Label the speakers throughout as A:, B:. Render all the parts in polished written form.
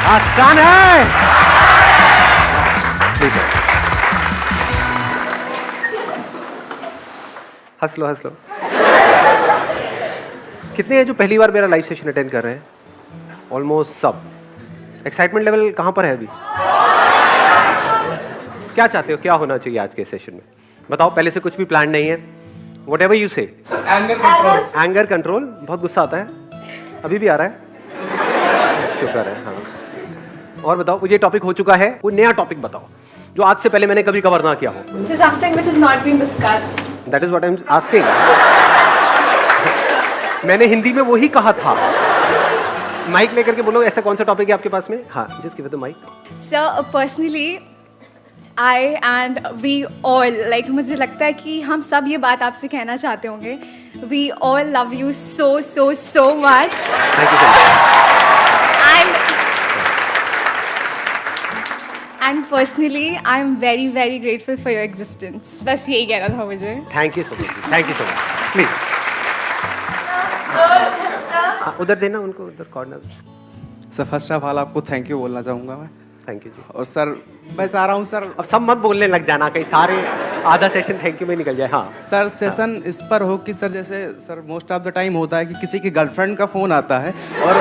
A: आसान है। हंस लो हंस लो। कितने हैं जो पहली बार मेरा लाइव सेशन अटेंड कर रहे हैं? ऑलमोस्ट सब। एक्साइटमेंट लेवल कहां पर है अभी? क्या चाहते हो, क्या होना चाहिए आज के सेशन में? बताओ, पहले से कुछ भी प्लान नहीं है? Whatever you say. Anger control. बहुत गुस्सा आता है, अभी भी आ रहा है? शुक्र है। हाँ, और बताओ, ये टॉपिक हो चुका है, कोई नया टॉपिक बताओ जो आज से पहले मैंने कभी कवर ना किया हो।
B: Something which has not been discussed.
A: That is what I'm asking. मैंने हिंदी में वही कहा था। माइक लेकर के बोलो, ऐसा कौन सा टॉपिक है आपके पास में? हाँ, just give it the mic.
B: Sir, personally, I and we all, like, मुझे लगता है कि हम सब ये बात आपसे कहना चाहते होंगे. We all love you so so so much.
A: Thank you so much.
B: And personally, I am very very grateful for your existence. बस यही कहना था मुझे.
A: Thank you so much. Thank you so much. Please. उधर देना उनको, उधर corner.
C: Sir first of all आपको थैंक यू बोलना चाहूँगा मैं।
A: थैंक यू जी।
C: और सर मैं चाह रहा हूँ सर,
A: अब सब मत बोलने लग जाना, कहीं सारे आधा सेशन थैंक यू में निकल जाए। हाँ
C: सर सेशन इस पर हो कि सर जैसे sir most of the time होता है कि किसी की गर्लफ्रेंड का फ़ोन आता है और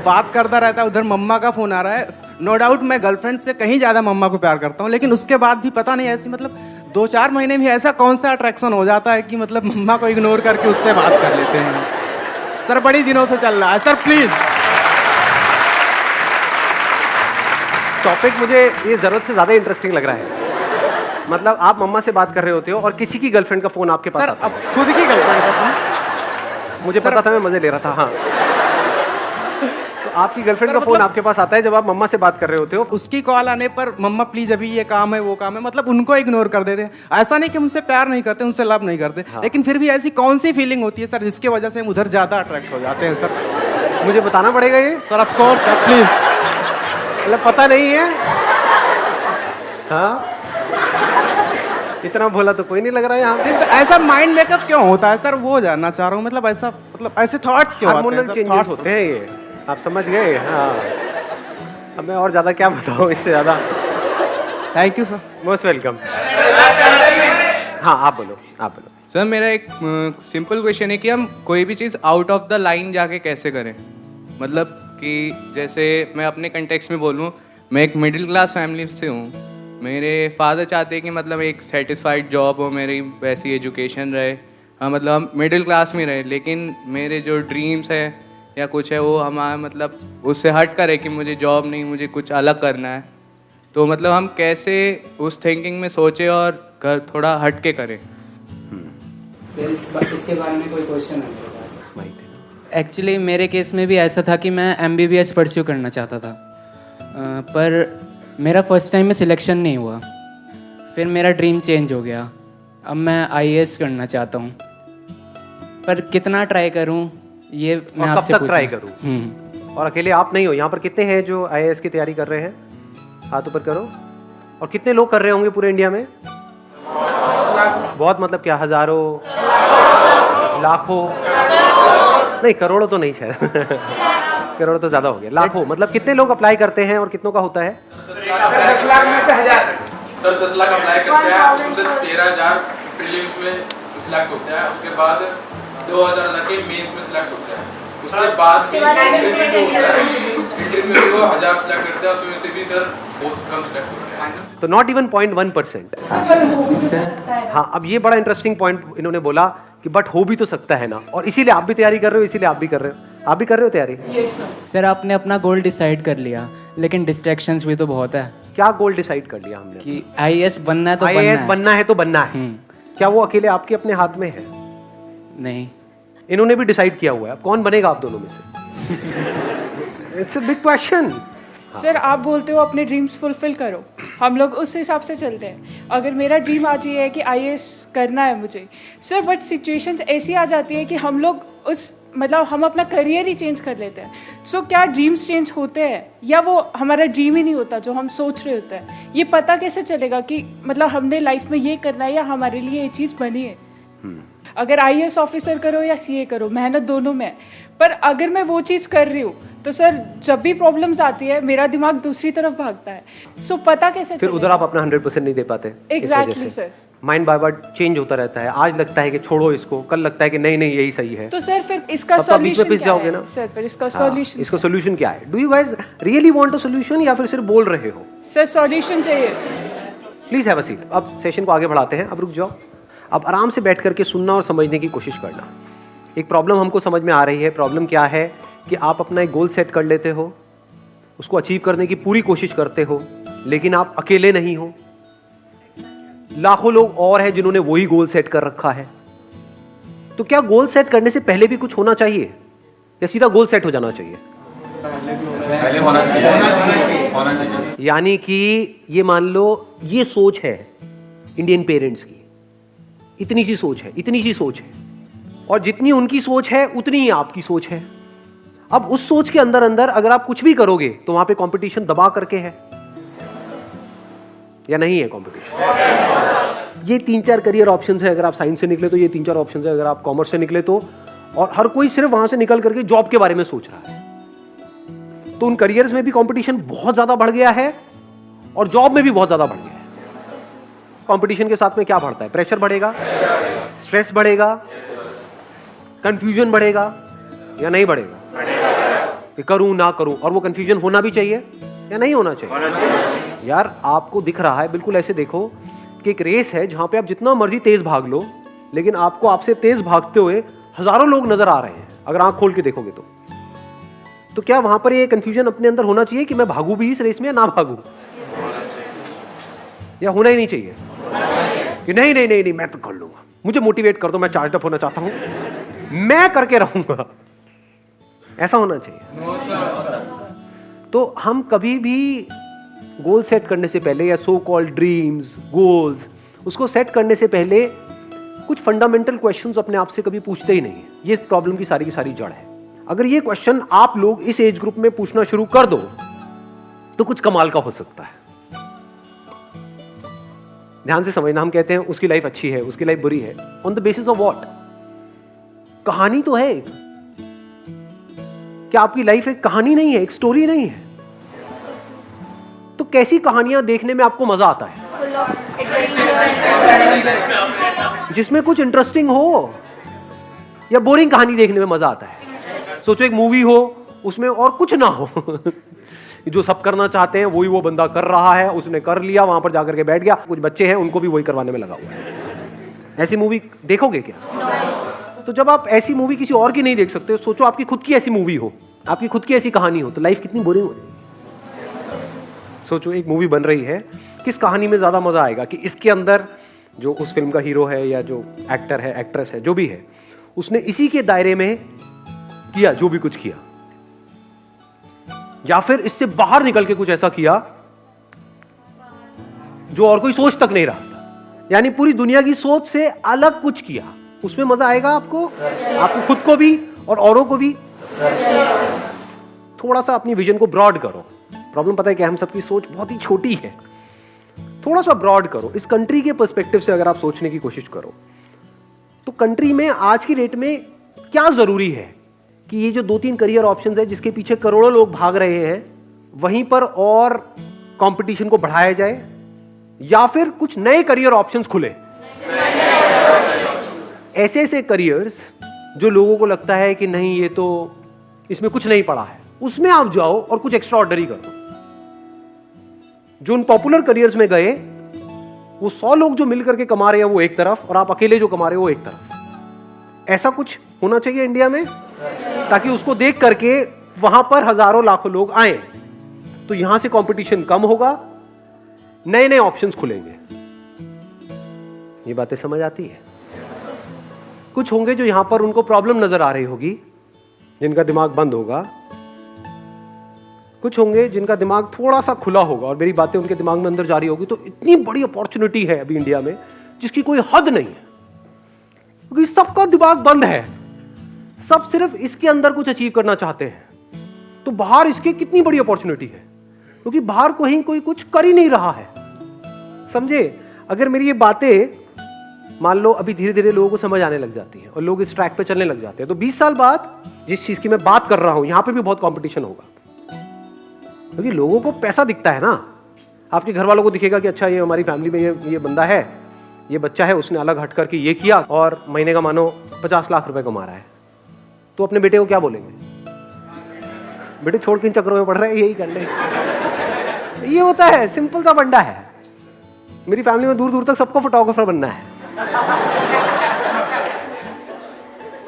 C: बात करता रहता है, उधर मम्मा का फ़ोन आ रहा है। नो डाउट मैं गर्लफ्रेंड से कहीं ज़्यादा मम्मा को प्यार करता हूँ, लेकिन उसके बाद भी पता नहीं ऐसी मतलब 2-4 महीने में ऐसा कौन सा अट्रैक्शन हो जाता है कि मतलब मम्मा को इग्नोर करके उससे बात कर लेते हैं। सर बड़ी दिनों से चल रहा है सर, प्लीज़।
A: टॉपिक मुझे ये जरूरत से ज्यादा इंटरेस्टिंग लग रहा है। मतलब आप मम्मा से बात कर रहे होते हो और किसी की गर्लफ्रेंड का फोन आपके पास
C: सर
A: आता है।
C: अब खुद की गर्लफ्रेंड का फोन?
A: मुझे पता था, मैं मजे ले रहा था। हाँ, तो आपकी गर्लफ्रेंड का फोन आपके पास आता है जब आप मम्मा से बात कर रहे होते हो।
C: उसकी कॉल आने पर मम्मा प्लीज अभी ये काम है वो काम है, मतलब उनको इग्नोर कर देते हैं। ऐसा नहीं कि उनसे प्यार नहीं करते, उनसे लव नहीं करते,
A: हाँ।
C: लेकिन फिर भी ऐसी कौन सी फीलिंग होती है सर जिसकी वजह से हम उधर ज्यादा अट्रैक्ट हो जाते हैं सर?
A: मुझे बताना पड़ेगा ये?
C: Sir of course sir, please.
A: मतलब पता नहीं है? हाँ, इतना भोला तो कोई नहीं लग रहा है यहाँ पे।
C: ऐसा माइंड मेकअप क्यों होता है सर, वो जानना चाह रहा हूँ। मतलब ऐसा मतलब ऐसे थॉट्स क्यों आते हैं
A: हार्मोनल
C: सर?
A: चेंजेस
C: थॉट्स
A: होते हैं ये, आप समझ गए? हाँ, अब मैं और ज्यादा क्या बताऊँ इससे ज्यादा।
C: Thank you sir.
A: Most welcome. हाँ, आप बोलो आप बोलो।
D: सर मेरा एक सिंपल क्वेश्चन है कि हम कोई भी चीज़ आउट ऑफ द लाइन जाके कैसे करें? मतलब कि जैसे मैं अपने कंटेक्स्ट में बोलूँ, मैं एक मिडिल क्लास फैमिली से हूँ। मेरे फादर चाहते हैं कि मतलब एक सेटिस्फाइड जॉब हो, मेरी वैसी एजुकेशन रहे, हाँ मतलब हम मिडिल क्लास में रहे, लेकिन मेरे जो ड्रीम्स है या कुछ है वो हमारा मतलब उससे हट कर है कि मुझे जॉब नहीं, मुझे कुछ अलग करना है। तो मतलब हम कैसे उस थिंकिंग में सोचें और थोड़ा हट के करें?
E: सर इसके बारे में कोई क्वेश्चन है मेरे पास?
F: एक्चुअली मेरे केस में भी ऐसा था कि मैं MBBS परस्यू करना चाहता था, पर मेरा फर्स्ट टाइम में सिलेक्शन नहीं हुआ। फिर मेरा ड्रीम चेंज हो गया, अब मैं IAS करना चाहता हूँ, पर कितना ट्राई करूँ ये मैं आपसे
A: कब तक ट्राई करूँ? और अकेले आप नहीं हो, यहाँ पर कितने हैं जो IAS की तैयारी कर रहे हैं? हाथ ऊपर करो। और कितने लोग कर रहे होंगे पूरे इंडिया में? बहुत, मतलब क्या हजारों, लाखों? नहीं, करोड़ों तो नहीं शायद। करोड़ तो ज्यादा हो गया, लाखों। मतलब कितने लोग अप्लाई करते हैं और कितनों का होता है?
E: 10 लाख में से 1000।
G: सर 10 लाख अप्लाई करते हैं, उसमें से 13,000 प्रीलिम्स में सिलेक्ट होते हैं, उसके बाद 2,000 लगे मेंस में सिलेक्ट होते हैं, उसके बाद इंटरव्यू में वो 1000 सिलेक्ट करते हैं, उसमें से भी सर बहुत कम सिलेक्ट होते हैं।
A: तो नॉट इवन 0.1%। हाँ, अब ये बड़ा इंटरेस्टिंग पॉइंट इन्होंने बोला कि बट हो भी तो सकता है ना, और इसीलिए आप भी तैयारी कर रहे हो, इसीलिए आप भी कर रहे हो। आप भी कर रहे हो तैयारी?
F: सर आपने अपना गोल डिसाइड कर लिया, लेकिन डिस्ट्रैक्शंस भी तो बहुत है।
A: क्या गोल डिसाइड कर लिया हमने?
F: कि IAS बनना है तो
A: IAS बनना है तो बनना है। क्या वो अकेले आपके अपने हाथ में है?
F: नहीं,
A: इन्होंने भी डिसाइड किया हुआ है। अब कौन बनेगा आप दोनों में से? It's a big question.
H: Sir आप बोलते हो अपने ड्रीम्स फुलफिल करो, हम लोग उस हिसाब से चलते हैं। अगर मेरा ड्रीम आज ये है कि IAS करना है मुझे सर, बट सिचुएशंस ऐसी आ जाती है कि हम लोग उस मतलब हम अपना करियर ही चेंज कर लेते हैं। सो क्या ड्रीम्स चेंज होते हैं या वो हमारा ड्रीम ही नहीं होता जो हम सोच रहे होते हैं? ये पता कैसे चलेगा कि मतलब हमने लाइफ में ये करना है या हमारे लिए ये चीज़ बनी है? अगर IAS ऑफिसर करो या CA करो, मेहनत दोनों में है। पर अगर मैं वो चीज़ कर रही हूँ तो सर जब भी प्रॉब्लम्स आती है मेरा दिमाग दूसरी तरफ भागता है। सो पता कैसे
A: फिर उधर आप अपना 100% नहीं दे पाते।
H: Exactly sir.
A: माइंड बाय बार चेंज होता रहता है, आज लगता है कि छोड़ो इसको, कल लगता है कि नहीं नहीं यही सही है।
H: तो सर फिर इसका
A: तब तो बीच में
H: सॉल्यूशन
A: पिस
H: क्या
A: जाओगे
H: है?
A: ना।
H: सर फिर इसका
A: हाँ,
H: सॉल्यूशन
A: इसका सोल्यूशन क्या है? Do you guys really want a solution या फिर सिर्फ बोल रहे हो?
H: सर सॉल्यूशन चाहिए।
A: Please have a seat. अब सेशन को आगे बढ़ाते हैं। अब रुक जाओ, अब आराम से बैठ करके सुनना और समझने की कोशिश करना। एक प्रॉब्लम हमको समझ में आ रही है। प्रॉब्लम क्या है कि आप अपना एक गोल सेट कर लेते हो, उसको अचीव करने की पूरी कोशिश करते हो, लेकिन आप अकेले नहीं हो, लाखों लोग और हैं जिन्होंने वही गोल सेट कर रखा है। तो क्या गोल सेट करने से पहले भी कुछ होना चाहिए या सीधा गोल सेट हो जाना चाहिए?
G: पहले होना चाहिए।
A: यानी कि ये मान लो ये सोच है इंडियन पेरेंट्स की, इतनी सी सोच है, इतनी सी सोच है, और जितनी उनकी सोच है उतनी ही आपकी सोच है। अब उस सोच के अंदर अंदर अगर आप कुछ भी करोगे तो वहां पे कंपटीशन दबा करके है या नहीं है कंपटीशन? ये 3-4 करियर ऑप्शंस है। अगर आप साइंस से निकले तो ये 3-4 ऑप्शंस है, अगर आप कॉमर्स से निकले तो, और हर कोई सिर्फ वहां से निकल करके जॉब के बारे में सोच रहा है। तो उन करियर्स में भी कंपटीशन बहुत ज्यादा बढ़ गया है और जॉब में भी बहुत ज्यादा बढ़ गया है। कंपटीशन के साथ में क्या बढ़ता है? प्रेशर बढ़ेगा, स्ट्रेस बढ़ेगा, कंफ्यूजन बढ़ेगा या नहीं बढ़ेगा? कि करूं ना करूं, और वो कंफ्यूजन होना भी चाहिए या नहीं होना चाहिए? यार आपको दिख रहा है, बिल्कुल ऐसे देखो कि एक रेस है जहां पे आप जितना मर्जी तेज भाग लो, लेकिन आपको आपसे तेज भागते हुए हजारों लोग नजर आ रहे हैं अगर आंख खोल के देखोगे तो क्या वहां पर ये कंफ्यूजन अपने अंदर होना चाहिए कि मैं भागू भी इस रेस में या ना भागू? या होना ही नहीं चाहिए कि नहीं नहीं नहीं नहीं मैं तो कर लूंगा, मुझे मोटिवेट कर दो, मैं चार्ज अप होना चाहता हूं, मैं करके रहूंगा, ऐसा होना चाहिए। तो हम कभी भी गोल सेट करने से पहले या सो कॉल्ड ड्रीम्स, गोल्स, उसको सेट करने से पहले कुछ फंडामेंटल क्वेश्चंस अपने आप से कभी पूछते ही नहीं है। ये प्रॉब्लम की सारी जड़ है। अगर ये क्वेश्चन आप लोग इस एज ग्रुप में पूछना शुरू कर दो तो कुछ कमाल का हो सकता है। ध्यान से समझना, हम कहते हैं उसकी लाइफ अच्छी है, उसकी लाइफ बुरी है, on the basis of what? कहानी तो है एक। क्या आपकी लाइफ एक कहानी नहीं है, एक स्टोरी नहीं है? तो कैसी कहानियां देखने में आपको मजा आता है? जिसमें कुछ इंटरेस्टिंग हो, या बोरिंग कहानी देखने में मजा आता है? सोचो एक मूवी हो, उसमें और कुछ ना हो जो सब करना चाहते हैं वही वो बंदा कर रहा है, उसने कर लिया, वहां पर जाकर के बैठ गया, कुछ बच्चे हैं उनको भी वही करवाने में लगा हुआ है। ऐसी मूवी देखोगे क्या? तो जब आप ऐसी मूवी किसी और की नहीं देख सकते, सोचो आपकी खुद की ऐसी मूवी हो, आपकी खुद की ऐसी कहानी हो, तो लाइफ कितनी बोरिंग हो जाएगी। सोचो एक मूवी बन रही है, किस कहानी में ज्यादा मजा आएगा कि इसके अंदर जो उस फिल्म का हीरो है या जो एक्टर है, एक्ट्रेस है, जो भी है, उसने इसी के दायरे में किया जो भी कुछ किया, या फिर इससे बाहर निकल के कुछ ऐसा किया जो और कोई सोच तक नहीं रहा था, यानी पूरी दुनिया की सोच से अलग कुछ किया, उसमें मजा आएगा आपको, आपको खुद को भी और औरों को भी। थोड़ा सा अपनी विजन को ब्रॉड करो। प्रॉब्लम पता है कि हम सबकी सोच बहुत ही छोटी है, थोड़ा सा ब्रॉड करो। इस कंट्री के पर्सपेक्टिव से अगर आप सोचने की कोशिश करो तो कंट्री में आज की डेट में क्या जरूरी है कि ये जो 2-3 करियर ऑप्शंस है जिसके पीछे करोड़ों लोग भाग रहे हैं, वहीं पर और कंपटीशन को बढ़ाया जाए, या फिर कुछ नए करियर ऑप्शंस खुले, ऐसे ऐसे करियर्स जो लोगों को लगता है कि नहीं ये तो इसमें कुछ नहीं पड़ा है, उसमें आप जाओ और कुछ एक्स्ट्रा ऑर्डिनरी करो। जो उन पॉपुलर करियर्स में गए, वो 100 लोग जो मिलकर के कमा रहे हैं वो एक तरफ, और आप अकेले जो कमा रहे हो वो एक तरफ। ऐसा कुछ होना चाहिए इंडिया में, ताकि उसको देख करके वहां पर हजारों लाखों लोग आए, तो यहां से कंपटीशन कम होगा, नए नए ऑप्शंस खुलेंगे। ये बातें समझ आती है? कुछ होंगे जो यहां पर उनको प्रॉब्लम नजर आ रही होगी, जिनका दिमाग बंद होगा, कुछ होंगे जिनका दिमाग थोड़ा सा खुला होगा और मेरी बातें उनके दिमाग में अंदर जा रही होगी। तो इतनी बड़ी अपॉर्चुनिटी है अभी इंडिया में जिसकी कोई हद नहीं है, क्योंकि सबका दिमाग बंद है, सब सिर्फ इसके अंदर कुछ अचीव करना चाहते हैं। तो बाहर इसके कितनी बड़ी अपॉर्चुनिटी है, क्योंकि बाहर कोई कुछ कर ही नहीं रहा है। समझे? अगर मेरी ये बातें मान लो अभी धीरे धीरे लोगों को समझ आने लग जाती है और लोग इस ट्रैक पे चलने लग जाते हैं, तो 20 साल बाद जिस चीज की मैं बात कर रहा हूं यहां पे भी बहुत कंपटीशन होगा, क्योंकि लोगों को पैसा दिखता है ना। आपके घर वालों को दिखेगा कि अच्छा ये हमारी फैमिली में ये बंदा है, ये बच्चा है, उसने अलग हट करके ये किया और महीने का मानो 50 लाख रुपए कमा रहा है, तो अपने बेटे को क्या बोलेंगे? बेटे छोड़ किन चक्रों में पड़ रहा है, यही कर ले। ये होता है, सिंपल सा बंदा है। मेरी फैमिली में दूर दूर तक सबको फोटोग्राफर बनना है।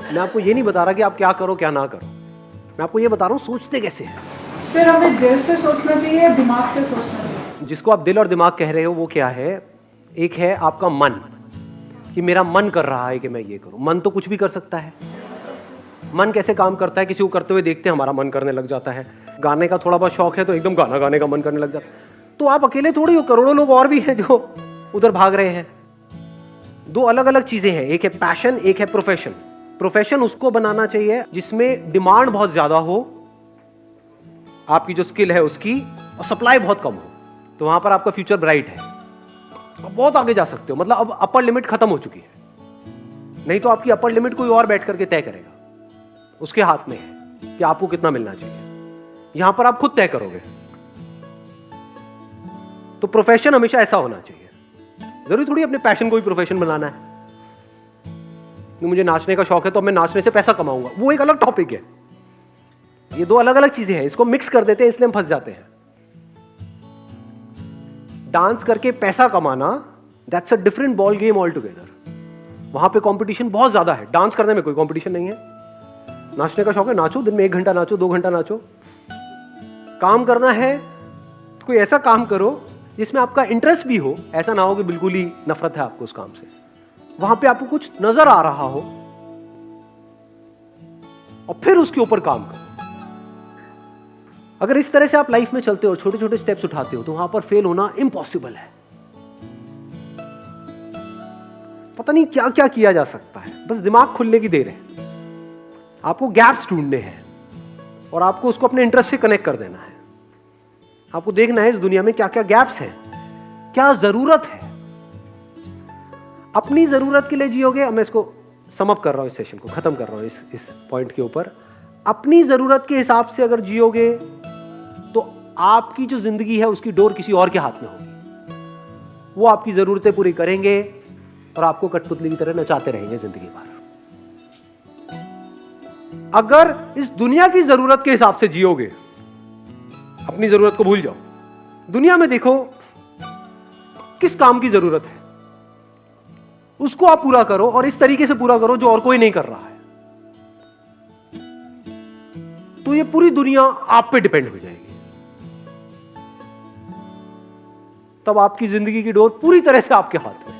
A: मैं आपको ये नहीं बता रहा कि आप क्या करो क्या ना करो, मैं आपको ये बता रहा हूँ सोचते कैसे हैं।
H: सर हमें दिल से सोचना चाहिए या दिमाग से सोचना चाहिए?
A: जिसको आप दिल और दिमाग कह रहे हो वो क्या है? एक है आपका मन, कि मेरा मन कर रहा है कि मैं ये करूं। मन तो कुछ भी कर सकता है। मन कैसे काम करता है? किसी को करते हुए देखते हैं, हमारा मन करने लग जाता है। गाने का थोड़ा बहुत शौक है तो एकदम गाना गाने का मन करने लग जाता है। तो आप अकेले थोड़ी हो, करोड़ों लोग और भी हैं जो उधर भाग रहे हैं। दो अलग अलग चीजें हैं, एक है पैशन, एक है प्रोफेशन। प्रोफेशन उसको बनाना चाहिए जिसमें डिमांड बहुत ज्यादा हो, आपकी जो स्किल है उसकी, और सप्लाई बहुत कम हो, तो वहां पर आपका फ्यूचर ब्राइट है। आप बहुत आगे जा सकते हो, मतलब अब अपर लिमिट खत्म हो चुकी है। नहीं तो आपकी अपर लिमिट कोई और बैठ करके तय करेगा, उसके हाथ में है कि आपको कितना मिलना चाहिए। यहां पर आप खुद तय करोगे। तो प्रोफेशन हमेशा ऐसा होना चाहिए। जरूरी थोड़ी अपने पैशन को भी प्रोफेशन बनाना है। मुझे नाचने का शौक है तो मैं नाचने से पैसा कमाऊंगा, वो एक अलग टॉपिक है। ये दो अलग अलग चीजें हैं, इसको मिक्स कर देते हैं, इसलिए हम फंस जाते हैं। डांस करके पैसा कमाना, that's a different ball game all together. वहां पे कंपटीशन बहुत ज्यादा है, डांस करने में कोई कंपटीशन नहीं है। नाचने का शौक है, नाचो, दिन में 1 घंटा नाचो, 2 घंटा नाचो। काम करना है तो कोई ऐसा काम करो जिसमें आपका इंटरेस्ट भी हो, ऐसा ना हो कि बिल्कुल ही नफरत है आपको उस काम से। वहां पे आपको कुछ नजर आ रहा हो और फिर उसके ऊपर काम करो। अगर इस तरह से आप लाइफ में चलते हो, छोटे छोटे स्टेप्स उठाते हो, तो वहां पर फेल होना इम्पॉसिबल है। पता नहीं क्या क्या किया जा सकता है, बस दिमाग खुलने की देर है। आपको गैप्स ढूंढने हैं और आपको उसको अपने इंटरेस्ट से कनेक्ट कर देना है। आपको देखना है इस दुनिया में क्या क्या गैप्स हैं, क्या जरूरत है। अपनी जरूरत के लिए जियोगे। मैं इसको समअप कर रहा हूं, इस सेशन को खत्म कर रहा हूं इस पॉइंट के ऊपर। अपनी जरूरत के हिसाब से अगर जियोगे तो आपकी जो जिंदगी है उसकी डोर किसी और के हाथ में होगी। वो आपकी जरूरतें पूरी करेंगे और आपको कठपुतली की तरह नचाते रहेंगे जिंदगी भर। अगर इस दुनिया की जरूरत के हिसाब से जियोगे, अपनी जरूरत को भूल जाओ। दुनिया में देखो किस काम की जरूरत है, उसको आप पूरा करो और इस तरीके से पूरा करो जो और कोई नहीं कर रहा है। तो ये पूरी दुनिया आप पे डिपेंड हो जाएगी। तब आपकी जिंदगी की डोर पूरी तरह से आपके हाथ में।